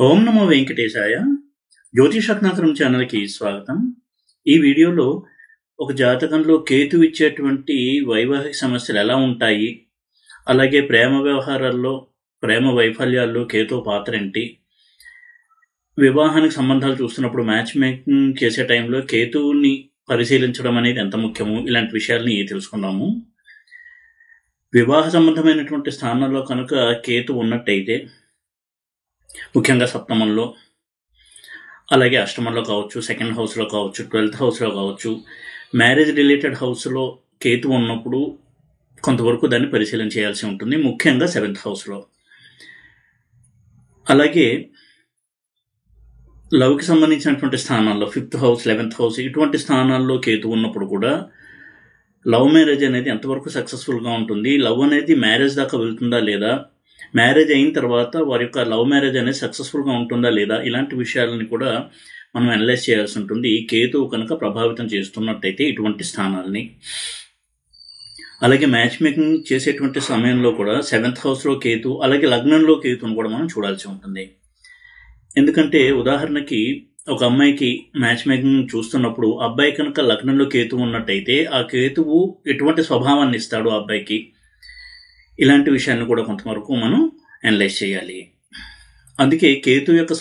ఓం నమో వెంకటేశాయ. జ్యోతిషరత్నాకరం ఛానల్కి స్వాగతం. ఈ వీడియోలో ఒక జాతకంలో కేతు ఇచ్చేటువంటి వైవాహిక సమస్యలు ఎలా ఉంటాయి, అలాగే ప్రేమ వ్యవహారాల్లో ప్రేమ వైఫల్యాల్లో కేతు పాత్ర ఏంటి, వివాహానికి సంబంధాలు చూస్తున్నప్పుడు మ్యాచ్ మేకింగ్ చేసే టైంలో కేతువుని పరిశీలించడం అనేది ఎంత ముఖ్యము, ఇలాంటి విషయాల్ని తెలుసుకుందాము. వివాహ సంబంధమైనటువంటి స్థానాల్లో కనుక కేతు ఉన్నట్టయితే, ముఖ్యంగా సప్తమంలో, అలాగే అష్టమంలో కావచ్చు, సెకండ్ హౌస్లో కావచ్చు, 12th హౌస్లో కావచ్చు, మ్యారేజ్ రిలేటెడ్ హౌస్లో కేతు ఉన్నప్పుడు కొంతవరకు దాన్ని పరిశీలన చేయాల్సి ఉంటుంది, ముఖ్యంగా 7th హౌస్లో. అలాగే లవ్కి సంబంధించినటువంటి స్థానాల్లో 5th హౌస్, 11th హౌస్, ఇటువంటి స్థానాల్లో కేతు ఉన్నప్పుడు కూడా లవ్ మ్యారేజ్ అనేది ఎంతవరకు సక్సెస్ఫుల్గా ఉంటుంది, లవ్ అనేది మ్యారేజ్ దాకా వెళ్తుందా లేదా, మ్యారేజ్ అయిన తర్వాత వారి యొక్క లవ్ మ్యారేజ్ అనేది సక్సెస్ఫుల్గా ఉంటుందా లేదా, ఇలాంటి విషయాలని కూడా మనం అనలైజ్ చేయాల్సి ఉంటుంది కేతువు కనుక ప్రభావితం చేస్తున్నట్టయితే ఇటువంటి స్థానాల్ని. అలాగే మ్యాచ్ మేకింగ్ చేసేటువంటి సమయంలో కూడా 7th హౌస్లో కేతు, అలాగే లగ్నంలో కేతును కూడా మనం చూడాల్సి ఉంటుంది. ఎందుకంటే ఉదాహరణకి ఒక అమ్మాయికి మ్యాచ్ మేకింగ్ చూస్తున్నప్పుడు అబ్బాయి కనుక లగ్నంలో కేతువు ఉన్నట్టయితే ఆ కేతువు ఎటువంటి స్వభావాన్ని ఇస్తాడు ఆ అబ్బాయికి, ఇలాంటి విషయాన్ని కూడా కొంతవరకు మనం అనలైజ్ చేయాలి. అందుకే కేతు యొక్క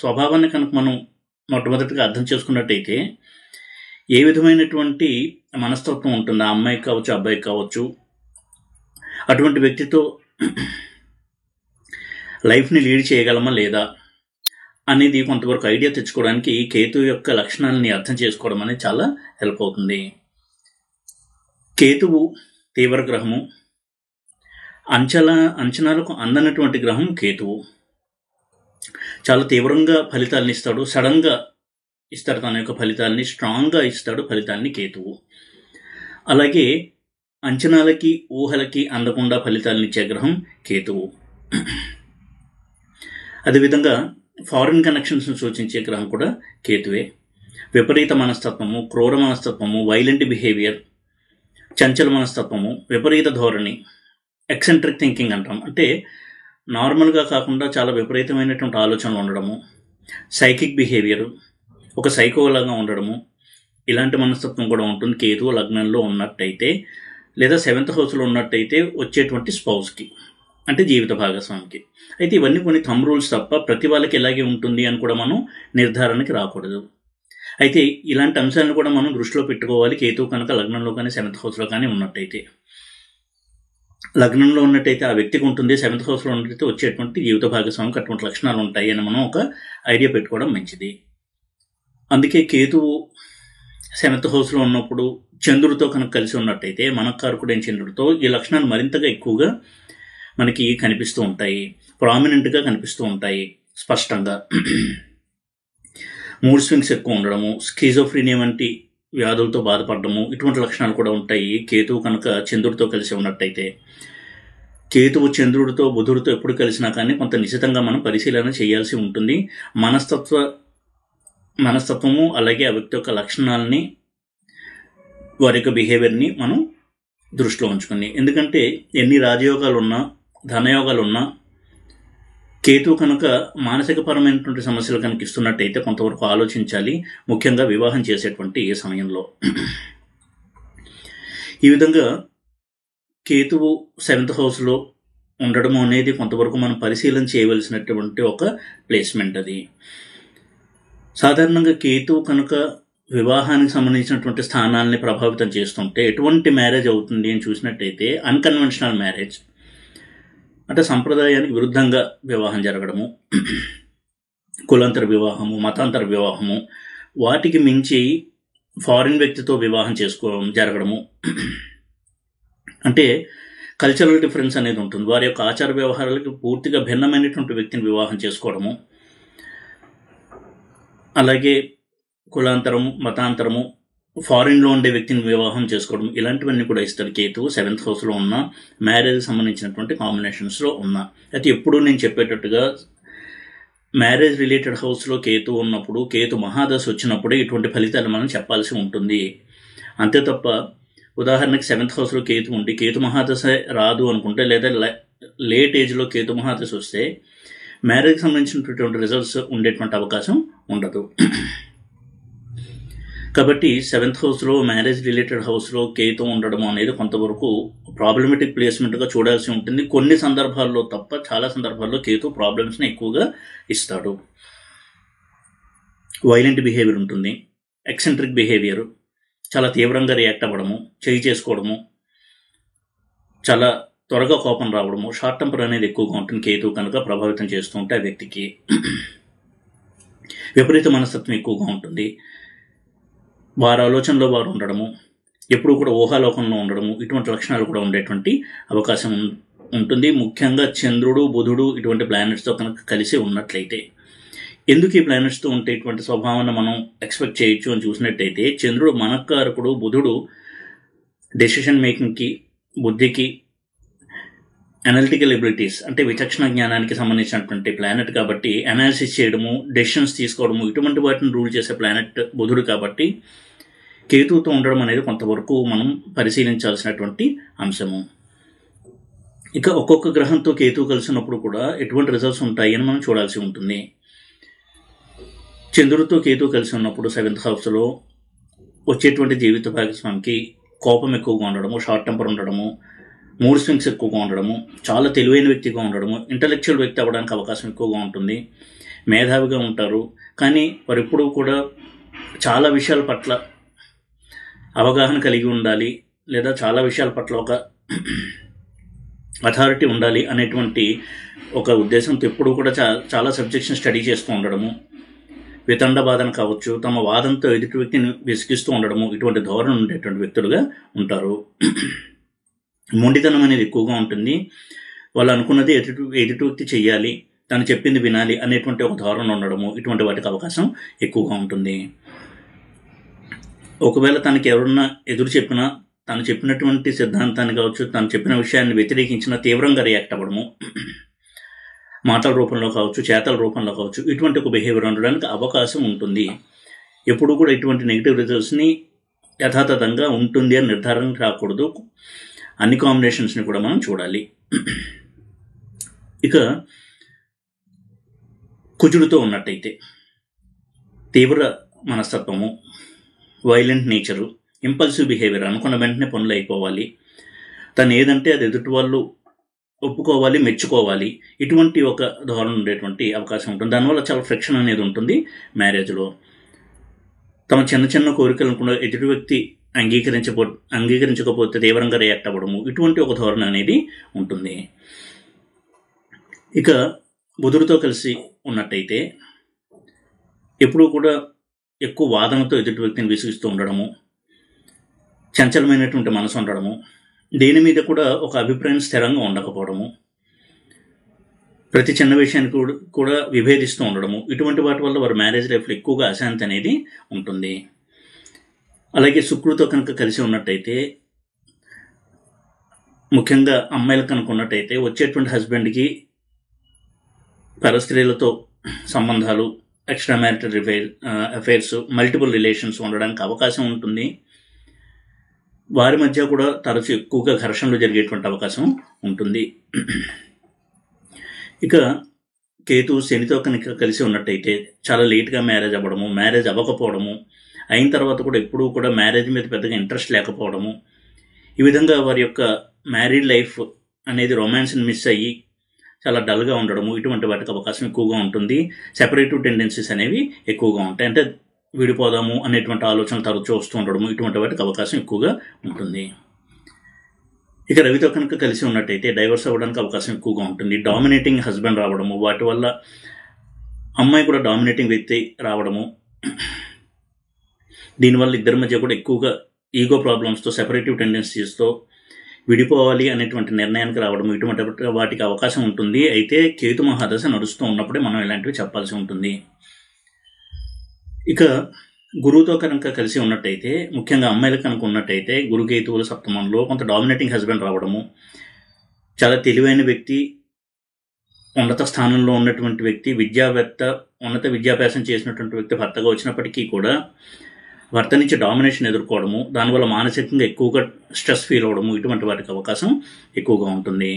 స్వభావాన్ని కనుక మనం మొట్టమొదటిగా అర్థం చేసుకున్నట్టయితే ఏ విధమైనటువంటి మనస్తత్వం ఉంటుంది ఆ అమ్మాయికి కావచ్చు, అబ్బాయికి కావచ్చు, అటువంటి వ్యక్తితో లైఫ్ని లీడ్ చేయగలమా లేదా అనేది కొంతవరకు ఐడియా తెచ్చుకోవడానికి కేతు యొక్క లక్షణాలని అర్థం చేసుకోవడం అనేది చాలా హెల్ప్ అవుతుంది. కేతువు తీవ్ర గ్రహము, అంచనాలకు అందనటువంటి గ్రహం కేతువు. చాలా తీవ్రంగా ఫలితాలను ఇస్తాడు, సడన్గా ఇస్తాడు తన యొక్క ఫలితాలని, స్ట్రాంగ్గా ఇస్తాడు ఫలితాలని కేతువు. అలాగే అంచనాలకి ఊహలకి అందకుండా ఫలితాలను ఇచ్చే గ్రహం కేతువు. అదేవిధంగా ఫారిన్ కనెక్షన్స్ను సూచించే గ్రహం కూడా కేతువే. విపరీత మనస్తత్వము, క్రూర మనస్తత్వము, వైలెంట్ బిహేవియర్, చంచల మనస్తత్వము, విపరీత ధోరణి, ఎక్సెంట్రిక్ థింకింగ్ అంటాం, అంటే నార్మల్గా కాకుండా చాలా విపరీతమైనటువంటి ఆలోచనలు ఉండడము, సైకిక్ బిహేవియర్, ఒక సైకోలాగా ఉండడము, ఇలాంటి మనస్తత్వం కూడా ఉంటుంది కేతువు లగ్నంలో ఉన్నట్టయితే, లేదా 7th హౌస్లో ఉన్నట్టయితే వచ్చేటువంటి స్పౌస్కి, అంటే జీవిత భాగస్వామికి. అయితే ఇవన్నీ కొన్ని థంబ్ రూల్స్ తప్ప ప్రతి వాళ్ళకి ఇలాగే ఉంటుంది అని కూడా మనం నిర్ధారణకి రాకూడదు. అయితే ఇలాంటి అంశాలను కూడా మనం దృష్టిలో పెట్టుకోవాలి కేతువు కనుక లగ్నంలో కానీ 7th హౌస్లో కానీ ఉన్నట్టయితే. లగ్నంలో ఉన్నట్టయితే ఆ వ్యక్తికి ఉంటుంది, 7th హౌస్లో ఉన్నట్టయితే వచ్చేటువంటి జీవిత భాగస్వామికి అటువంటి లక్షణాలు ఉంటాయి అని మనం ఒక ఐడియా పెట్టుకోవడం మంచిది. అందుకే కేతువు 7th హౌస్లో ఉన్నప్పుడు చంద్రుడితో కనుక కలిసి ఉన్నట్టయితే, మనకారకుడైన చంద్రుడితో ఈ లక్షణాలు మరింతగా ఎక్కువగా మనకి కనిపిస్తూ ఉంటాయి, ప్రామినెంట్గా కనిపిస్తూ ఉంటాయి స్పష్టంగా. మూడ్ స్వింగ్స్ ఎక్కువ ఉండడము, స్కిజోఫ్రీనియా వంటి వ్యాధులతో బాధపడము, ఇటువంటి లక్షణాలు కూడా ఉంటాయి కేతువు కనుక చంద్రుడితో కలిసి ఉన్నట్టయితే. కేతువు చంద్రుడితో బుధుడితో ఎప్పుడు కలిసినా కానీ కొంత నిశ్చితంగా మనం పరిశీలన చేయాల్సి ఉంటుంది. మనస్తత్వము అలాగే ఆ వ్యక్తి యొక్క లక్షణాలని, వారి యొక్క బిహేవియర్ని మనం దృష్టిలో ఉంచుకుని. ఎందుకంటే ఎన్ని రాజయోగాలు ఉన్నా, ధనయోగాలు ఉన్నా, కేతువు కనుక మానసికపరమైనటువంటి సమస్యలు కనుక ఇస్తున్నట్టయితే కొంతవరకు ఆలోచించాలి, ముఖ్యంగా వివాహం చేసేటువంటి ఏ సమయంలో. ఈ విధంగా కేతువు 7th హౌస్లో ఉండడం అనేది కొంతవరకు మనం పరిశీలన చేయవలసినటువంటి ఒక ప్లేస్మెంట్ అది. సాధారణంగా కేతువు కనుక వివాహానికి సంబంధించినటువంటి స్థానాలని ప్రభావితం చేస్తుంటే ఎటువంటి మ్యారేజ్ అవుతుంది అని చూసినట్టయితే అన్కన్వెన్షనల్ మ్యారేజ్, అంటే సంప్రదాయానికి విరుద్ధంగా వివాహం జరగడము, కులాంతర వివాహము, మతాంతర వివాహము, వాటికి మించి ఫారిన్ వ్యక్తితో వివాహం జరగడము, అంటే కల్చరల్ డిఫరెన్స్ అనేది ఉంటుంది, వారి యొక్క ఆచార వ్యవహారాలకు పూర్తిగా భిన్నమైనటువంటి వ్యక్తిని వివాహం చేసుకోవడము, అలాగే కులాంతరము, మతాంతరము, ఫారిన్లో ఉండే వ్యక్తిని వివాహం చేసుకోవడం, ఇలాంటివన్నీ కూడా ఇస్తారు కేతువు 7th హౌస్లో ఉన్న మ్యారేజ్ సంబంధించినటువంటి కాంబినేషన్స్లో ఉన్న. అయితే ఎప్పుడు నేను చెప్పేటట్టుగా మ్యారేజ్ రిలేటెడ్ హౌస్లో కేతు ఉన్నప్పుడు, కేతు మహాదశ వచ్చినప్పుడే ఇటువంటి ఫలితాలు మనం చెప్పాల్సి ఉంటుంది. అంతే తప్ప ఉదాహరణకి 7th హౌస్లో కేతు ఉండి కేతు మహాదశ రాదు అనుకుంటే, లేదా లేట్ ఏజ్లో కేతు మహాదశ వస్తే మ్యారేజ్కి సంబంధించినటువంటి రిజల్ట్స్ ఉండేటువంటి అవకాశం ఉండదు. కాబట్టి 7th హౌస్లో మ్యారేజ్ రిలేటెడ్ హౌస్లో కేతు ఉండడం అనేది కొంతవరకు ప్రాబ్లమెటిక్ ప్లేస్మెంట్గా చూడాల్సి ఉంటుంది. కొన్ని సందర్భాల్లో తప్ప చాలా సందర్భాల్లో కేతు ప్రాబ్లమ్స్ని ఎక్కువగా ఇస్తాడు. వైలెంట్ బిహేవియర్ ఉంటుంది, ఎక్సెంట్రిక్ బిహేవియర్, చాలా తీవ్రంగా రియాక్ట్ అవ్వడము, చేయి చేసుకోవడము, చాలా త్వరగా కోపం రావడము, షార్ట్ టెంపర్ అనేది ఎక్కువగా ఉంటుంది. కేతు కనుక ప్రభావితం చేస్తూ ఉంటే ఆ వ్యక్తికి విపరీత మనస్తత్వం ఎక్కువగా ఉంటుంది. వారి ఆలోచనలో వారు ఉండడము, ఎప్పుడు కూడా ఊహాలోకంలో ఉండడము, ఇటువంటి లక్షణాలు కూడా ఉండేటువంటి అవకాశం ఉంటుంది. ముఖ్యంగా చంద్రుడు, బుధుడు ఇటువంటి ప్లానెట్స్తో కనుక కలిసి ఉన్నట్లయితే. ఎందుకు ఈ ప్లానెట్స్తో ఉంటే ఇటువంటి స్వభావాన్ని మనం ఎక్స్పెక్ట్ చేయొచ్చు అని చూసినట్టయితే, చంద్రుడు మనకారకుడు, బుధుడు డెసిషన్ మేకింగ్కి, బుద్ధికి, అనలిటికల్ ఎబిలిటీస్ అంటే విచక్షణ జ్ఞానానికి సంబంధించినటువంటి ప్లానెట్ కాబట్టి అనాలిసిస్ చేయడము, డెసిషన్స్ తీసుకోవడము ఇటువంటి వాటిని రూల్ చేసే ప్లానెట్ బుధుడు కాబట్టి కేతువుతో ఉండడం అనేది కొంతవరకు మనం పరిశీలించాల్సినటువంటి అంశము. ఇక ఒక్కొక్క గ్రహంతో కేతువు కలిసినప్పుడు కూడా ఎటువంటి రిజల్ట్స్ ఉంటాయి అని మనం చూడాల్సి ఉంటుంది. చంద్రుడితో కేతువు కలిసి ఉన్నప్పుడు 7th హౌస్లో వచ్చేటువంటి జీవిత భాగస్వామికి కోపం ఎక్కువగా ఉండడము, షార్ట్ టెంపర్ ఉండడము, మూడ్ స్వింగ్స్ ఎక్కువగా ఉండడము, చాలా తెలివైన వ్యక్తిగా ఉండడము, ఇంటలెక్చువల్ వ్యక్తి అవ్వడానికి అవకాశం ఎక్కువగా ఉంటుంది, మేధావిగా ఉంటారు. కానీ వారు ఎప్పుడూ కూడా చాలా విషయాల పట్ల అవగాహన కలిగి ఉండాలి, లేదా చాలా విషయాల పట్ల ఒక అథారిటీ ఉండాలి అనేటువంటి ఒక ఉద్దేశంతో ఎప్పుడూ కూడా చాలా సబ్జెక్ట్స్ని స్టడీ చేస్తూ ఉండడము, వితండ బాధన కావచ్చు, తమ వాదంతో ఎదుటి వ్యక్తిని విసిగిస్తూ ఉండడము, ఇటువంటి ధోరణి ఉండేటువంటి వ్యక్తులుగా ఉంటారు. మొండితనం అనేది ఎక్కువగా ఉంటుంది. వాళ్ళు అనుకున్నది ఎదుటి వ్యక్తి చెయ్యాలి, తను చెప్పింది వినాలి అనేటువంటి ఒక ధోరణి ఉండడము, ఇటువంటి వాటికి అవకాశం ఎక్కువగా ఉంటుంది. ఒకవేళ తనకి ఎవరన్నా ఎదురు చెప్పినా, తను చెప్పినటువంటి సిద్ధాంతాన్ని కావచ్చు, తను చెప్పిన విషయాన్ని వ్యతిరేకించిన తీవ్రంగా రియాక్ట్ అవ్వడము, మాటల రూపంలో కావచ్చు, చేతల రూపంలో కావచ్చు, ఇటువంటి ఒక బిహేవియర్ ఉండడానికి అవకాశం ఉంటుంది. ఎప్పుడు కూడా ఇటువంటి నెగిటివ్ రిజల్ట్స్ని యథాతథంగా ఉంటుంది అని నిర్ధారణ రాకూడదు. అన్ని కాంబినేషన్స్ని కూడా మనం చూడాలి. ఇక కుజుడితో ఉన్నట్టయితే తీవ్ర మనస్తత్వము, వైలెంట్ నేచరు, ఇంపల్సివ్ బిహేవియర్, అనుకున్న వెంటనే పనులు అయిపోవాలి, తను ఏదంటే అది ఎదుటి వాళ్ళు ఒప్పుకోవాలి, మెచ్చుకోవాలి, ఇటువంటి ఒక ధోరణి ఉండేటువంటి అవకాశం ఉంటుంది. దానివల్ల చాలా ఫ్రిక్షన్ అనేది ఉంటుంది మ్యారేజ్లో. తమ చిన్న చిన్న కోరికలను కూడా ఎదుటి వ్యక్తి అంగీకరించకపోతే తీవ్రంగా రియాక్ట్ అవ్వడము, ఇటువంటి ఒక ధోరణి అనేది ఉంటుంది. ఇక బుధుడితో కలిసి ఉన్నట్టయితే ఎప్పుడూ కూడా ఎక్కువ వాదనతో ఎదుటి వ్యక్తిని విసిగిస్తూ ఉండడము, చంచలమైనటువంటి మనసు ఉండడము, దేని మీద కూడా ఒక అభిప్రాయం స్థిరంగా ఉండకపోవడము, ప్రతి చిన్న విషయాన్ని కూడా విభేదిస్తూ ఉండడము, ఇటువంటి వాటి వల్ల వారి మ్యారేజ్ లైఫ్లో ఎక్కువగా అశాంతి అనేది ఉంటుంది. అలాగే శుక్రుడితో కనుక కలిసి ఉన్నట్టయితే, ముఖ్యంగా అమ్మాయిలకు కనుక ఉన్నట్టయితే వచ్చేటువంటి హస్బెండ్కి పరస్త్రీలతో సంబంధాలు, extra marital affairs, multiple relations ఉండడానికి అవకాశం ఉంటుంది. వారి మధ్య కూడా తరచూ ఎక్కువగా ఘర్షణలు జరిగేటువంటి అవకాశం ఉంటుంది. ఇక కేతు శనితో కనుక కలిసి ఉన్నట్టయితే చాలా లేట్గా మ్యారేజ్ అవ్వడము, మ్యారేజ్ అవ్వకపోవడము, అయిన తర్వాత కూడా ఎప్పుడూ కూడా మ్యారేజ్ మీద పెద్దగా ఇంట్రెస్ట్ లేకపోవడము, ఈ విధంగా వారి యొక్క మ్యారీడ్ లైఫ్ అనేది రొమాన్స్ని మిస్ అయ్యి చాలా డల్గా ఉండడము, ఇటువంటి వాటికి అవకాశం ఎక్కువగా ఉంటుంది. సెపరేటివ్ టెండెన్సీస్ అనేవి ఎక్కువగా ఉంటాయి. అంటే విడిపోదాము అనేటువంటి ఆలోచనలు తరచూ వస్తూ ఉండడము, ఇటువంటి వాటికి అవకాశం ఎక్కువగా ఉంటుంది. ఇక రవితో కనుక కలిసి ఉన్నట్టయితే డైవర్స్ అవ్వడానికి అవకాశం ఎక్కువగా ఉంటుంది. డామినేటింగ్ హస్బెండ్ రావడము, వాటి వల్ల అమ్మాయి కూడా డామినేటింగ్ వ్యక్తి రావడము, దీనివల్ల ఇద్దరి మధ్య కూడా ఎక్కువగా ఈగో ప్రాబ్లమ్స్తో, సెపరేటివ్ టెండెన్సీస్తో విడిపోవాలి అనేటువంటి నిర్ణయానికి రావడము, ఇటువంటి వాటికి అవకాశం ఉంటుంది. అయితే కేతు మహాదశ నడుస్తూ ఉన్నప్పుడే మనం ఇలాంటివి చెప్పాల్సి ఉంటుంది. ఇక గురువుతో కనుక కలిసి ఉన్నట్టయితే, ముఖ్యంగా అమ్మాయిలకు కనుక ఉన్నట్టయితే, గురుకేతువుల సప్తమంలో కొంత డామినేటింగ్ హస్బెండ్ రావడము, చాలా తెలివైన వ్యక్తి, ఉన్నత స్థానంలో ఉన్నటువంటి వ్యక్తి, విద్యావేత్త, ఉన్నత విద్యాభ్యాసం చేసినటువంటి వ్యక్తి భర్తగా వచ్చినప్పటికీ కూడా భర్త నుంచి డామినేషన్ ఎదుర్కోవడము, దానివల్ల మానసికంగా ఎక్కువగా స్ట్రెస్ ఫీల్ అవ్వడము, ఇటువంటి వాటికి అవకాశం ఎక్కువగా ఉంటుంది.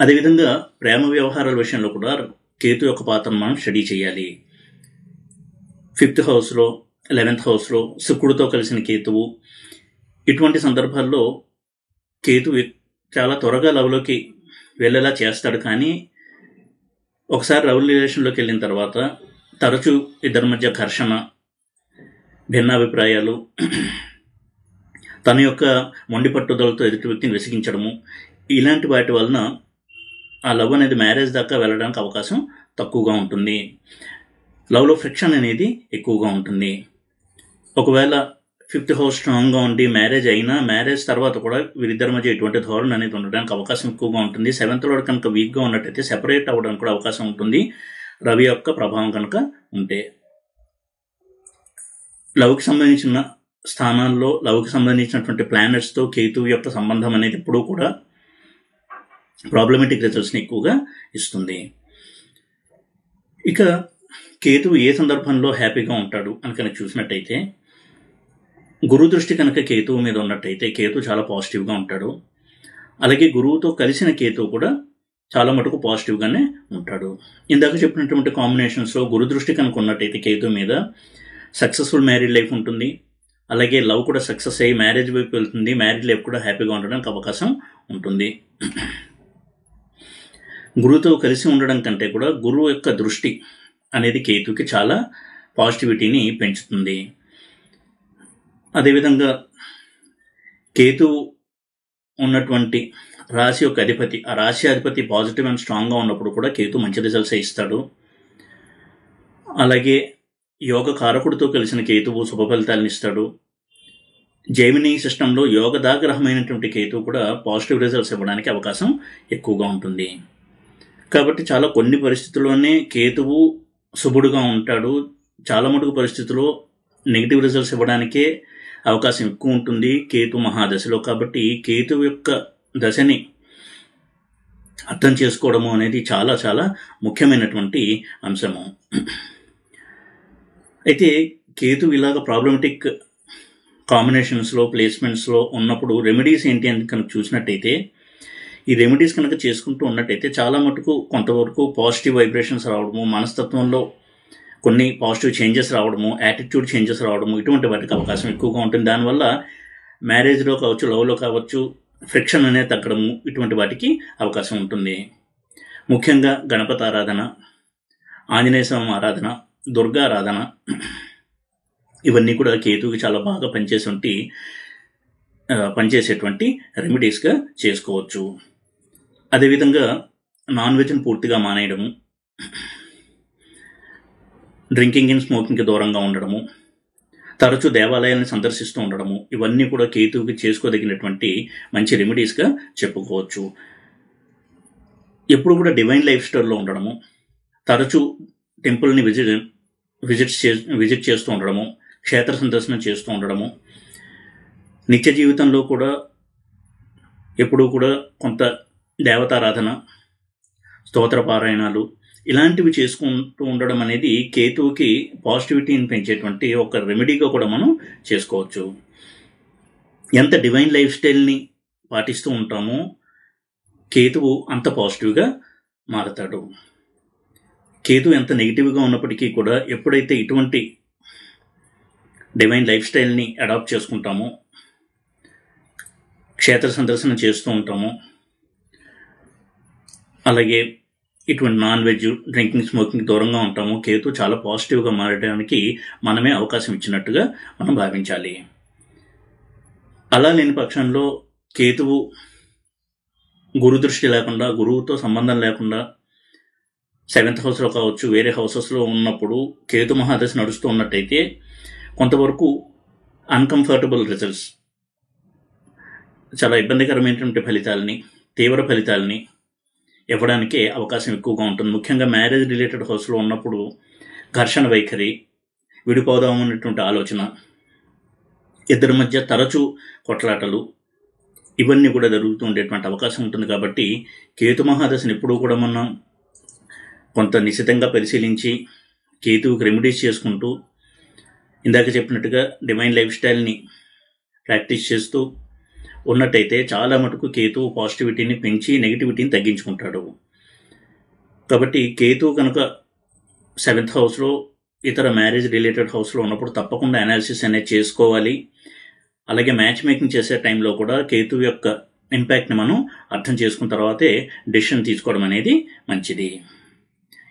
అదేవిధంగా ప్రేమ వ్యవహారాల విషయంలో కూడా కేతు యొక్క పాత్రను మనం స్టడీ చేయాలి. 5th హౌస్లో 11th హౌస్లో శుక్రుడితో కలిసిన కేతువు, ఇటువంటి సందర్భాల్లో కేతు చాలా త్వరగా లవ్లోకి వెళ్ళేలా చేస్తాడు. కానీ ఒకసారి లవ్ రిలేషన్లోకి వెళ్ళిన తర్వాత తరచూ ఇద్దరి మధ్య ఘర్షణ, భిన్నాభిప్రాయాలు, తన యొక్క మొండి పట్టుదలతో ఎదుటి వ్యక్తిని విసిగించడము, ఇలాంటి వాటి వలన ఆ లవ్ అనేది మ్యారేజ్ దాకా వెళ్ళడానికి అవకాశం తక్కువగా ఉంటుంది. లవ్లో ఫ్రిక్షన్ అనేది ఎక్కువగా ఉంటుంది. ఒకవేళ 5th హౌస్ స్ట్రాంగ్గా ఉండి మ్యారేజ్ అయినా మ్యారేజ్ తర్వాత కూడా వీరిద్దరి మధ్య ఎటువంటి ధోరణి అనేది ఉండడానికి అవకాశం ఎక్కువగా ఉంటుంది. 7th లార్డ్ కనుక వీక్గా ఉన్నట్టయితే సెపరేట్ అవ్వడానికి కూడా అవకాశం ఉంటుంది, రవి యొక్క ప్రభావం కనుక ఉంటే. లవ్కి సంబంధించిన స్థానాల్లో లవ్కి సంబంధించినటువంటి ప్లానెట్స్తో కేతువు యొక్క సంబంధం అనేది ఎప్పుడూ కూడా ప్రాబ్లమేటిక్ రిజల్ట్స్ని ఎక్కువగా ఇస్తుంది. ఇక కేతువు ఏ సందర్భంలో హ్యాపీగా ఉంటాడు అని కనుక చూసినట్టయితే, గురు దృష్టి కనుక కేతువు మీద ఉన్నట్టయితే కేతువు చాలా పాజిటివ్గా ఉంటాడు. అలాగే గురువుతో కలిసిన కేతువు కూడా చాలా మటుకు పాజిటివ్గానే ఉంటాడు. ఇందాక చెప్పినటువంటి కాంబినేషన్స్లో గురు దృష్టి కనుక ఉన్నట్టయితే కేతువు మీద సక్సెస్ఫుల్ మ్యారీడ్ లైఫ్ ఉంటుంది. అలాగే లవ్ కూడా సక్సెస్ అయ్యి మ్యారేజ్ వైపు వెళ్తుంది. మ్యారీడ్ లైఫ్ కూడా హ్యాపీగా ఉండడానికి అవకాశం ఉంటుంది. గురువుతో కలిసి ఉండడం కంటే కూడా గురువు యొక్క దృష్టి అనేది కేతువుకి చాలా పాజిటివిటీని పెంచుతుంది. అదేవిధంగా కేతువు ఉన్నటువంటి రాశి యొక్క అధిపతి, ఆ రాశి అధిపతి పాజిటివ్ అండ్ స్ట్రాంగ్గా ఉన్నప్పుడు కూడా కేతు మంచి రిజల్ట్స్ ఇస్తాడు. అలాగే యోగ కారకుడితో కలిసిన కేతువు శుభ ఫలితాలను ఇస్తాడు. జెమినీ సిస్టంలో యోగదాగ్రహమైనటువంటి కేతువు కూడా పాజిటివ్ రిజల్ట్స్ ఇవ్వడానికి అవకాశం ఎక్కువగా ఉంటుంది. కాబట్టి చాలా కొన్ని పరిస్థితుల్లోనే కేతువు శుభుడుగా ఉంటాడు. చాలా మటుకు పరిస్థితుల్లో నెగిటివ్ రిజల్ట్స్ ఇవ్వడానికే అవకాశం ఎక్కువ ఉంటుంది కేతు మహాదశలో. కాబట్టి కేతువు యొక్క దశని అర్థం చేసుకోవడము అనేది చాలా చాలా ముఖ్యమైనటువంటి అంశము. అయితే కేతు ఇలాగ ప్రాబ్లమెటిక్ కాంబినేషన్స్లో ప్లేస్మెంట్స్లో ఉన్నప్పుడు రెమెడీస్ ఏంటి అని కనుక చూసినట్టయితే, ఈ రెమెడీస్ కనుక చేసుకుంటూ ఉన్నట్టయితే చాలా మటుకు కొంతవరకు పాజిటివ్ వైబ్రేషన్స్ రావడము, మనస్తత్వంలో కొన్ని పాజిటివ్ చేంజెస్ రావడము, యాటిట్యూడ్ చేంజెస్ రావడము, ఇటువంటి వాటికి అవకాశం ఎక్కువగా ఉంటుంది. దానివల్ల మ్యారేజ్లో కావచ్చు, లవ్లో కావచ్చు, ఫ్రిక్షన్ అనేది తగ్గడము, ఇటువంటి వాటికి అవకాశం ఉంటుంది. ముఖ్యంగా గణపతి ఆరాధన, ఆంజనేయ స్వామి ఆరాధన, దుర్గా ఆరాధన, ఇవన్నీ కూడా కేతువుకి చాలా బాగా పనిచేసేటువంటి రెమెడీస్గా చేసుకోవచ్చు. అదేవిధంగా నాన్ వెజ్ని పూర్తిగా మానేయడము, డ్రింకింగ్ అండ్ స్మోకింగ్కి దూరంగా ఉండడము, తరచూ దేవాలయాలను సందర్శిస్తూ ఉండడము, ఇవన్నీ కూడా కేతువుకి చేసుకోదగినటువంటి మంచి రెమెడీస్గా చెప్పుకోవచ్చు. ఎప్పుడు కూడా డివైన్ లైఫ్ స్టైల్లో ఉండడము, తరచూ టెంపుల్ని విజిట్ చేస్తూ ఉండడము, క్షేత్ర సందర్శన చేస్తూ ఉండడము, నిత్య జీవితంలో కూడా ఎప్పుడూ కూడా కొంత దేవతారాధన, స్తోత్ర పారాయణాలు, ఇలాంటివి చేసుకుంటూ ఉండడం అనేది కేతువుకి పాజిటివిటీని పెంచేటువంటి ఒక రెమెడీగా కూడా మనం చేసుకోవచ్చు. ఎంత డివైన్ లైఫ్ స్టైల్ని పాటిస్తూ ఉంటామో కేతువు అంత పాజిటివ్గా మారతాడు. కేతువు ఎంత నెగిటివ్గా ఉన్నప్పటికీ కూడా ఎప్పుడైతే ఇటువంటి డివైన్ లైఫ్ స్టైల్ని అడాప్ట్ చేసుకుంటామో, క్షేత్ర సందర్శన చేస్తూ ఉంటాము, అలాగే ఇటువంటి నాన్ వెజ్, డ్రింకింగ్, స్మోకింగ్ దూరంగా ఉంటాము, కేతు చాలా పాజిటివ్గా మారడానికి మనమే అవకాశం ఇచ్చినట్టుగా మనం భావించాలి. అలా లేని పక్షంలో కేతువు గురు దృష్టి లేకుండా, గురువుతో సంబంధం లేకుండా 7th హౌస్లో కావచ్చు, వేరే హౌసెస్లో ఉన్నప్పుడు కేతు మహాదశ నడుస్తూ ఉన్నట్టయితే కొంతవరకు అన్కంఫర్టబుల్ రిజల్ట్స్, చాలా ఇబ్బందికరమైనటువంటి ఫలితాలని, తీవ్ర ఫలితాలని ఇవ్వడానికే అవకాశం ఎక్కువగా ఉంటుంది. ముఖ్యంగా మ్యారేజ్ రిలేటెడ్ హౌస్లో ఉన్నప్పుడు ఘర్షణ వైఖరి, విడిపోదామన్నటువంటి ఆలోచన, ఇద్దరి మధ్య తరచూ కొట్లాటలు, ఇవన్నీ కూడా జరుగుతూ ఉండేటువంటి అవకాశం ఉంటుంది. కాబట్టి కేతు మహాదశని ఎప్పుడూ కూడా మనం కొంత నిశితంగా పరిశీలించి కేతువుకి రెమెడీస్ చేసుకుంటూ, ఇందాక చెప్పినట్టుగా డివైన్ లైఫ్ స్టైల్ని ప్రాక్టీస్ చేస్తూ ఉన్నట్టయితే చాలా మటుకు కేతు పాజిటివిటీని పెంచి నెగిటివిటీని తగ్గించుకుంటాడు. కాబట్టి కేతు కనుక 7th హౌస్లో ఇతర మ్యారేజ్ రిలేటెడ్ హౌస్లో ఉన్నప్పుడు తప్పకుండా అనాలిసిస్ అనేది చేసుకోవాలి. అలాగే మ్యాచ్ మేకింగ్ చేసే టైంలో కూడా కేతు యొక్క ఇంపాక్ట్ని మనం అర్థం చేసుకున్న తర్వాతే డెసిషన్ తీసుకోవడం అనేది మంచిది.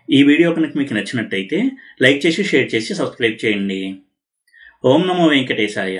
ఈ వీడియో కనుక మీకు నచ్చినట్టయితే లైక్ చేసి, షేర్ చేసి, సబ్స్క్రైబ్ చేయండి. ఓం నమో వెంకటేశాయ.